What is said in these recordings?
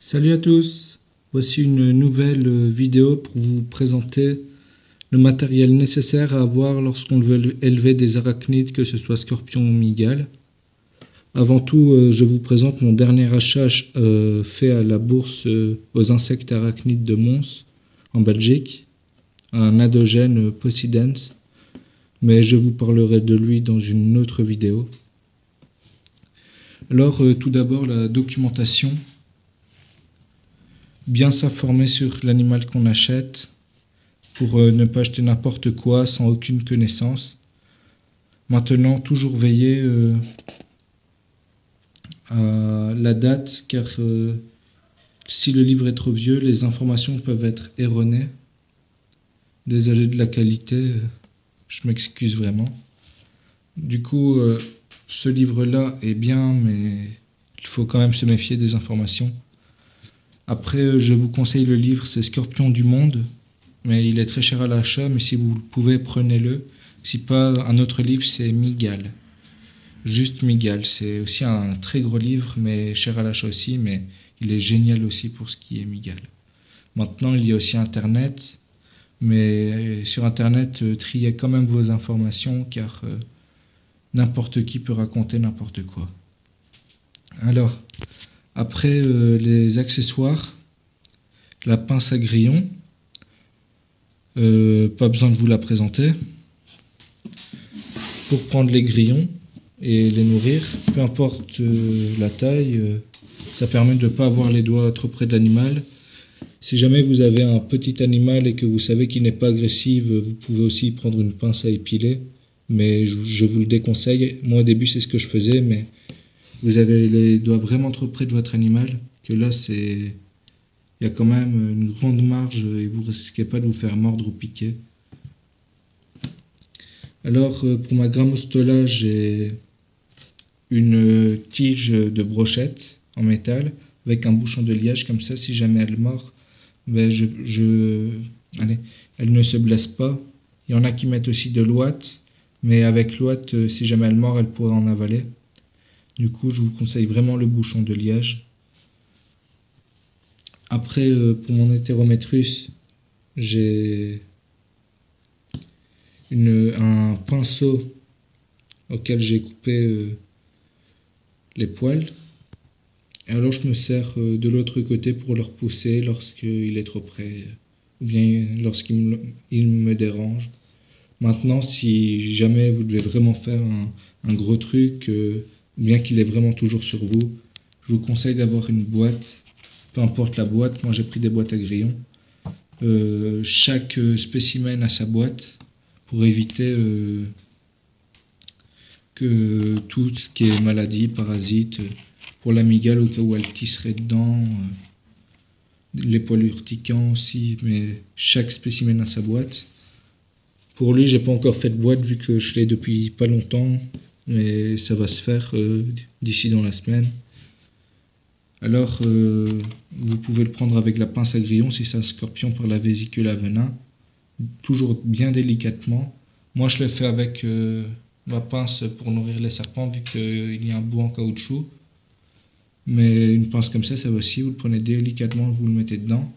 Salut à tous, voici une nouvelle vidéo pour vous présenter le matériel nécessaire à avoir lorsqu'on veut élever des arachnides, que ce soit scorpions ou mygales. Avant tout, je vous présente mon dernier achat fait à la bourse aux insectes arachnides de Mons, en Belgique, un adogène Possidens, mais je vous parlerai de lui dans une autre vidéo. Alors, tout d'abord, la documentation. Bien s'informer sur l'animal qu'on achète pour ne pas acheter n'importe quoi sans aucune connaissance. Maintenant, toujours veiller à la date, car si le livre est trop vieux, les informations peuvent être erronées. Désolé de la qualité, je m'excuse vraiment. Du coup, ce livre-là est bien, mais il faut quand même se méfier des informations. Après, je vous conseille le livre, c'est Scorpions du monde, mais il est très cher à l'achat, mais si vous le pouvez, prenez-le. Si pas, un autre livre, c'est Mygales. Juste Mygales, c'est aussi un très gros livre, mais cher à l'achat aussi, mais il est génial aussi pour ce qui est Mygales. Maintenant, il y a aussi Internet, mais sur Internet, triez quand même vos informations, car n'importe qui peut raconter n'importe quoi. Alors, après les accessoires, la pince à grillon, pas besoin de vous la présenter. Pour prendre les grillons et les nourrir, peu importe la taille, ça permet de ne pas avoir les doigts trop près de l'animal. Si jamais vous avez un petit animal et que vous savez qu'il n'est pas agressif, vous pouvez aussi prendre une pince à épiler, mais je vous le déconseille. Moi au début c'est ce que je faisais, mais vous avez les doigts vraiment trop près de votre animal, que là il y a quand même une grande marge et vous risquez pas de vous faire mordre ou piquer. Alors pour ma grammostola, j'ai une tige de brochette en métal avec un bouchon de liège, comme ça si jamais elle mord, ben elle ne se blesse pas. Il y en a qui mettent aussi de l'ouate, mais avec l'ouate, si jamais elle mord, elle pourrait en avaler. Du coup, je vous conseille vraiment le bouchon de liège. Après, pour mon Heterometrus, j'ai un pinceau auquel j'ai coupé les poils. Et alors, je me sers de l'autre côté pour le repousser lorsqu'il est trop près, ou bien lorsqu'il me dérange. Maintenant, si jamais vous devez vraiment faire un gros truc, bien qu'il est vraiment toujours sur vous, je vous conseille d'avoir une boîte, peu importe la boîte. Moi j'ai pris des boîtes à grillons. Chaque spécimen a sa boîte pour éviter que tout ce qui est maladie, parasite, pour la mygale au cas où elle tisserait dedans, les poils urticants aussi, mais chaque spécimen a sa boîte. Pour lui, j'ai pas encore fait de boîte vu que je l'ai depuis pas longtemps, mais ça va se faire d'ici dans la semaine. Alors, vous pouvez le prendre avec la pince à grillon si c'est un scorpion par la vésicule à venin, toujours bien délicatement. Moi, je l'ai fait avec ma pince pour nourrir les serpents, vu qu'il y a un bout en caoutchouc. Mais une pince comme ça va aussi, vous le prenez délicatement, vous le mettez dedans.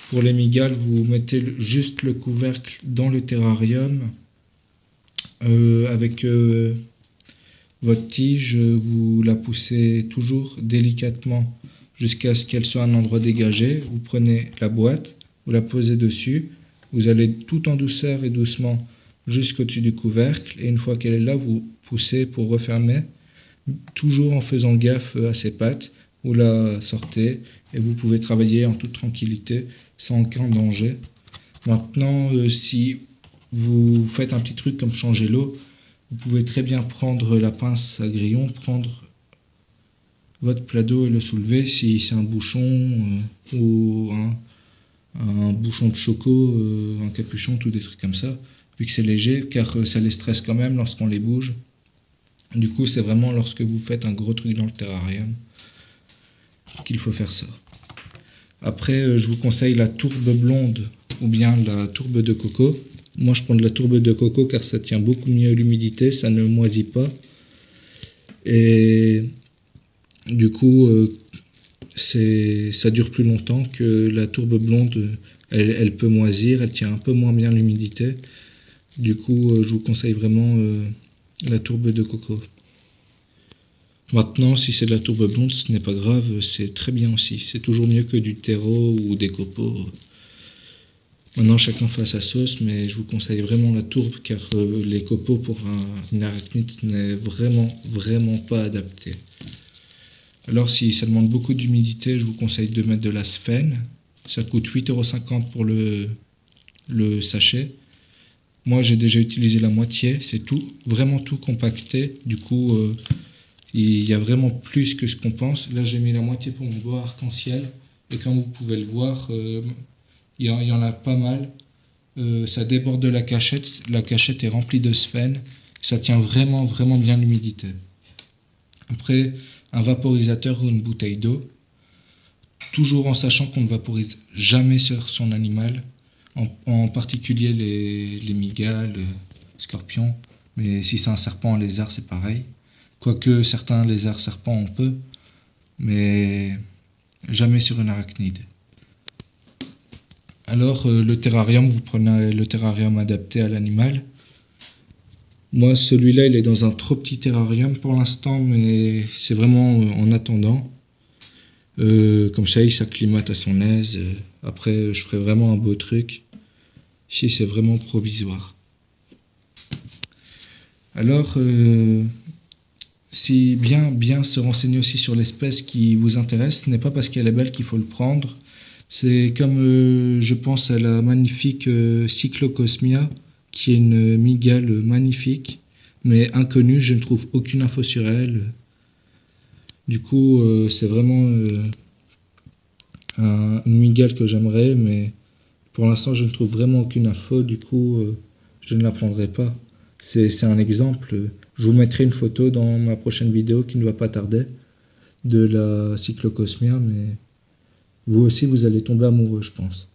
Pour les mygales, vous mettez juste le couvercle dans le terrarium avec votre tige, vous la poussez toujours délicatement jusqu'à ce qu'elle soit à un endroit dégagé. Vous prenez la boîte, vous la posez dessus, vous allez tout en douceur et doucement jusqu'au-dessus du couvercle, et une fois qu'elle est là, vous poussez pour refermer, toujours en faisant gaffe à ses pattes. Vous la sortez et vous pouvez travailler en toute tranquillité, sans aucun danger. Maintenant, si vous faites un petit truc comme changer l'eau, vous pouvez très bien prendre la pince à grillon, prendre votre plat d'eau et le soulever si c'est un bouchon ou un bouchon de choco, un capuchon, tout des trucs comme ça, vu que c'est léger, car ça les stresse quand même lorsqu'on les bouge. Du coup, c'est vraiment lorsque vous faites un gros truc dans le terrarium qu'il faut faire ça. Après, je vous conseille la tourbe blonde ou bien la tourbe de coco. Moi, je prends de la tourbe de coco car ça tient beaucoup mieux l'humidité, ça ne moisit pas. Et du coup, ça dure plus longtemps que la tourbe blonde. Elle peut moisir, elle tient un peu moins bien l'humidité. Du coup, je vous conseille vraiment la tourbe de coco. Maintenant, si c'est de la tourbe blonde, ce n'est pas grave, c'est très bien aussi. C'est toujours mieux que du terreau ou des copeaux. Maintenant, chacun fait sa sauce, mais je vous conseille vraiment la tourbe, car les copeaux pour une arachnide n'est vraiment pas adapté. Alors, si ça demande beaucoup d'humidité, je vous conseille de mettre de la sphène. Ça coûte 8,50 € pour le sachet. Moi, j'ai déjà utilisé la moitié, c'est tout, vraiment tout compacté. Du coup, il y a vraiment plus que ce qu'on pense. Là, j'ai mis la moitié pour mon boa arc-en-ciel. Et comme vous pouvez le voir, il y en a pas mal. Ça déborde de la cachette. La cachette est remplie de sphène. Ça tient vraiment bien l'humidité. Après, un vaporisateur ou une bouteille d'eau. Toujours en sachant qu'on ne vaporise jamais sur son animal. En particulier les mygales, les scorpions. Mais si c'est un serpent, un lézard, c'est pareil. Quoique certains lézards serpents on peut, mais jamais sur une arachnide. Alors le terrarium, vous prenez le terrarium adapté à l'animal. Moi celui-là il est dans un trop petit terrarium pour l'instant, mais c'est vraiment en attendant. Comme ça il s'acclimate à son aise. Après je ferai vraiment un beau truc. Ici c'est vraiment provisoire. Alors si bien se renseigner aussi sur l'espèce qui vous intéresse, ce n'est pas parce qu'elle est belle qu'il faut le prendre. C'est comme je pense à la magnifique Cyclocosmia, qui est une mygale magnifique, mais inconnue, je ne trouve aucune info sur elle. Du coup, c'est vraiment une mygale que j'aimerais, mais pour l'instant, je ne trouve vraiment aucune info, du coup, je ne la prendrai pas. C'est un exemple. Je vous mettrai une photo dans ma prochaine vidéo qui ne va pas tarder de la Cyclocosmia, mais vous aussi vous allez tomber amoureux, je pense.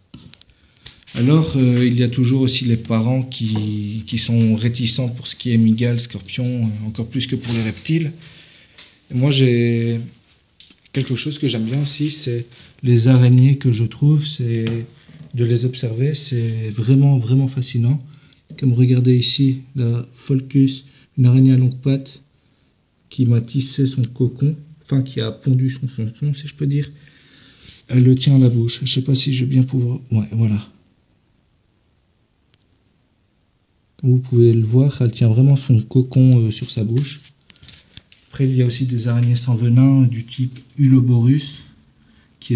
Alors il y a toujours aussi les parents qui sont réticents pour ce qui est mygale, scorpion, encore plus que pour les reptiles. Et moi j'ai quelque chose que j'aime bien aussi, c'est les araignées que je trouve, c'est de les observer, c'est vraiment fascinant. Comme regardez ici, la Pholcus, une araignée à longues pattes qui m'a tissé son cocon, enfin qui a pondu son cocon si je peux dire. Elle le tient à la bouche. Je sais pas si je vais bien pouvoir... Ouais, voilà. Comme vous pouvez le voir, elle tient vraiment son cocon sur sa bouche. Après, il y a aussi des araignées sans venin du type Uloborus, qui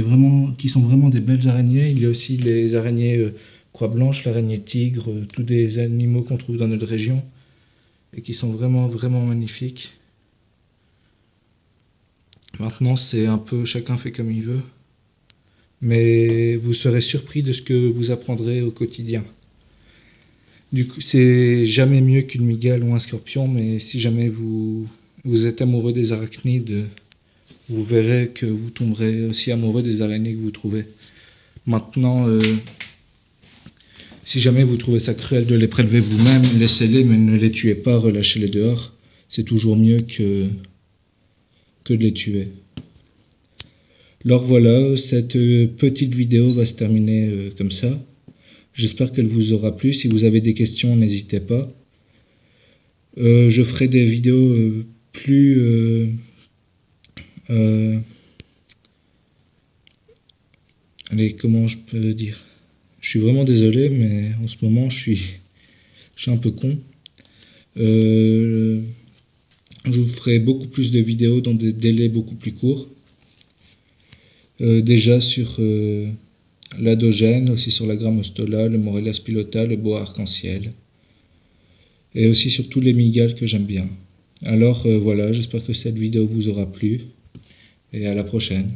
sont vraiment des belles araignées. Il y a aussi les araignées croix blanche, l'araignée tigre, tous des animaux qu'on trouve dans notre région et qui sont vraiment magnifiques. Maintenant, c'est un peu chacun fait comme il veut, mais vous serez surpris de ce que vous apprendrez au quotidien. Du coup, c'est jamais mieux qu'une mygale ou un scorpion, mais si jamais vous êtes amoureux des arachnides, vous verrez que vous tomberez aussi amoureux des araignées que vous trouvez. Maintenant, si jamais vous trouvez ça cruel de les prélever vous-même, laissez-les, mais ne les tuez pas, relâchez-les dehors. C'est toujours mieux que de les tuer. Alors voilà, cette petite vidéo va se terminer comme ça. J'espère qu'elle vous aura plu. Si vous avez des questions, n'hésitez pas. Je ferai des vidéos plus... allez, comment je peux dire? Je suis vraiment désolé, mais en ce moment, je suis un peu con. Je vous ferai beaucoup plus de vidéos dans des délais beaucoup plus courts. Déjà sur l'Adogène, aussi sur la Grammostola, le Morella pilota, le boa arc-en-ciel. Et aussi sur tous les mygales que j'aime bien. Alors voilà, j'espère que cette vidéo vous aura plu. Et à la prochaine.